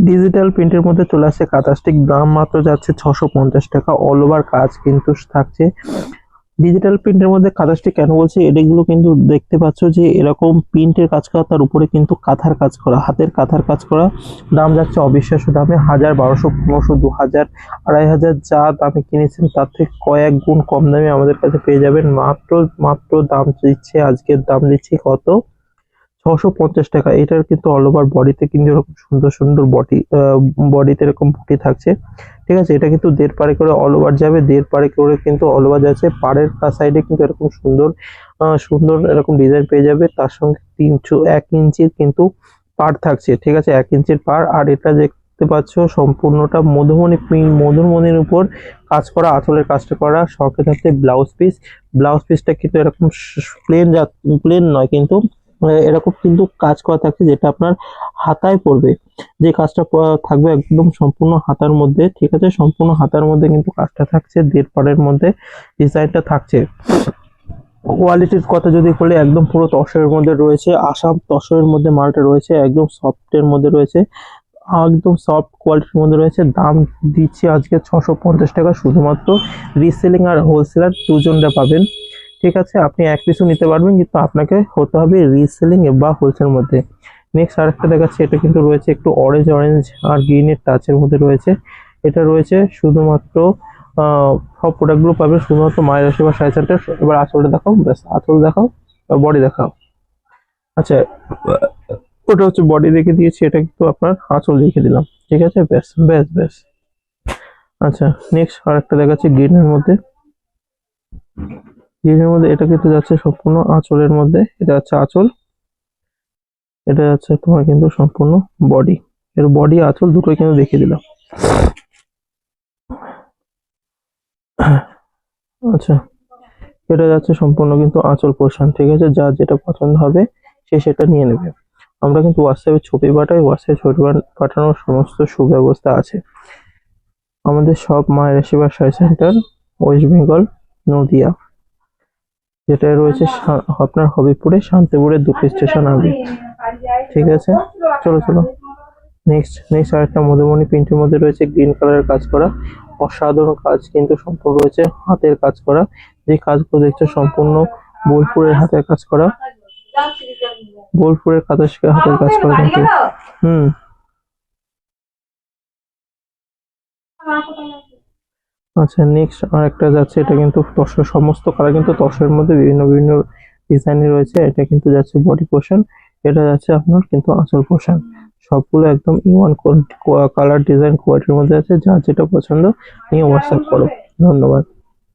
Digital প্রিন্টের মধ্যে চলে আসছে কাঁথা স্টিক, দাম মাত্র যাচ্ছে 650 টাকা। অল ওভার কাজ কিন্তু থাকছে। ডিজিটাল প্রিন্টের মধ্যে কাঁথা স্টিক কেন বলছি, এগুলো কিন্তু দেখতে পাচ্ছ যে এরকম প্রিন্টের কাজ করা, তার উপরে কিন্তু কাঁথার কাজ করা, হাতের কাঁথার কাজ করা। দাম যাচ্ছে অবিশ্বাস্য দামে, 1000, 1200, 1500, 2000, 2500 যা দামে কিনেছেন তার থেকে কয়েক গুণ কম দামে আমাদের কাছে পেয়ে যাবেন। মাত্র মাত্র দাম দিচ্ছে, আজকের দাম দিচ্ছি কত, 650 টাকা। এটার কিন্তু অল ওভার বডিতে কিন্তু এরকম সুন্দর সুন্দর বডিতে এরকম বুটি থাকছে। ঠিক আছে, এটা কিন্তু 1.5 পারে করে অল ওভার যাবে, 1.5 পারে করে কিন্তু অল ওভার যাচ্ছে। পাড়ের সাইডে কিন্তু এরকম সুন্দর সুন্দর এরকম ডিজাইন পেয়ে যাবে। তার সঙ্গে 1 ইঞ্চির কিন্তু পাড় থাকছে। ঠিক আছে, 1 ইঞ্চির পাড়। আর এটা দেখতে পাচ্ছ সম্পূর্ণটা মধুমণির উপর কাজ করা, আঁচলের কাজটা করা। সঙ্গে থাকছে ব্লাউজ পিসটা কিন্তু এরকম প্লেন নয় কিন্তু এরকম কিন্তু কাজ করা থাকছে, যেটা আপনার হাতায় পড়বে। যে কাজটা থাকবে একদম সম্পূর্ণ হাতার মধ্যে। ঠিক আছে, সম্পূর্ণ হাতার মধ্যে কিন্তু কাজটা থাকছে, 1.5 পাড়ের মধ্যে ডিজাইনটা থাকছে। কোয়ালিটির কথা যদি বলি, একদম পুরো তসরের মধ্যে রয়েছে, আসাম তসরের মধ্যে মালটা রয়েছে, একদম সফটের মধ্যে রয়েছে, একদম সফট কোয়ালিটির মধ্যে রয়েছে। দাম দিচ্ছি আজকে 650 টাকা। শুধুমাত্র রিসেলিং আর হোলসেলার দুজনরা পাবেন। ঠিক আছে, আপনি এক পিসও নিতে পারবেন, কিন্তু আপনাকে হতে হবে রিসেলিং বা হোলসেলের মধ্যে। নেক্সট আরেকটা দেখাচ্ছি, এটা কিন্তু রয়েছে একটু অরেঞ্জ অরেঞ্জ আর গ্রিনের টাচের মধ্যে রয়েছে। এটা রয়েছে শুধুমাত্র সব প্রোডাক্টগুলো পাবেন শুধুমাত্র মায়ের আশীর্বাদ সাড়ে চারটে। এবার আঁচলটা দেখাও, ব্যাস আঁচল দেখাও, বডি দেখাও। আচ্ছা, ওটা হচ্ছে বডি রেখে দিয়েছি, এটা কিন্তু আপনার আঁচল রেখে দিলাম। ঠিক আছে, ব্যাস ব্যাস ব্যাস। আচ্ছা, নেক্সট আরেকটা দেখাচ্ছি গ্রিনের মধ্যে এটা কিন্তু যাচ্ছে সম্পূর্ণ আঁচলের মধ্যে। এটা হচ্ছে আঁচল, এটা যাচ্ছে তোমার কিন্তু সম্পূর্ণ বডি। এর বডি আঁচল দুটোই কিন্তু দেখিয়ে দিলাম। আচ্ছা, এটা যাচ্ছে সম্পূর্ণ কিন্তু আঁচল পোর্শন। ঠিক আছে, যার যেটা পছন্দ হবে সে সেটা নিয়ে নেবে। আমরা কিন্তু হোয়াটসঅ্যাপে ছবি পাঠাই, হোয়াটসঅ্যাপে ছবি পাঠানোর সমস্ত সুব্যবস্থা আছে। আমাদের সব মায়ের আশীর্বাদ সাই সেন্টার, ওয়েস্ট বেঙ্গল, নদিয়া, যেটা রয়েছে আপনার হবিপুরে, শান্তিপুরের 2টি স্টেশন আগে। ঠিক আছে, চলো চলো। নেক্সট আরেকটা মধুমণি প্রিন্টের মধ্যে রয়েছে, গ্রিন কালারের কাজ করা, অসাধারণ কাজ কিন্তু সম্পূর্ণ রয়েছে, হাতের কাজ করা। যে কাজগুলো দেখছো সম্পূর্ণ বোলপুরের হাতের কাজ করা, বোলপুরের হাতের কাজ করা কিন্তু। হুম। আচ্ছা, নেক্সট আরেকটা যাচ্ছে, এটা কিন্তু তসর, সমস্ত কালার কিন্তু তসরের মধ্যে বিভিন্ন বিভিন্ন ডিজাইনে রয়েছে। এটা কিন্তু যাচ্ছে বডি পোর্শন, এটা যাচ্ছে আপনার কিন্তু আঁচল পোর্শন। সবগুলো একদম ইউয়ান কালার ডিজাইন কোয়ালিটির মধ্যে আছে। যার যেটা পছন্দ নিয়ে হোয়াটসঅ্যাপ করো। ধন্যবাদ।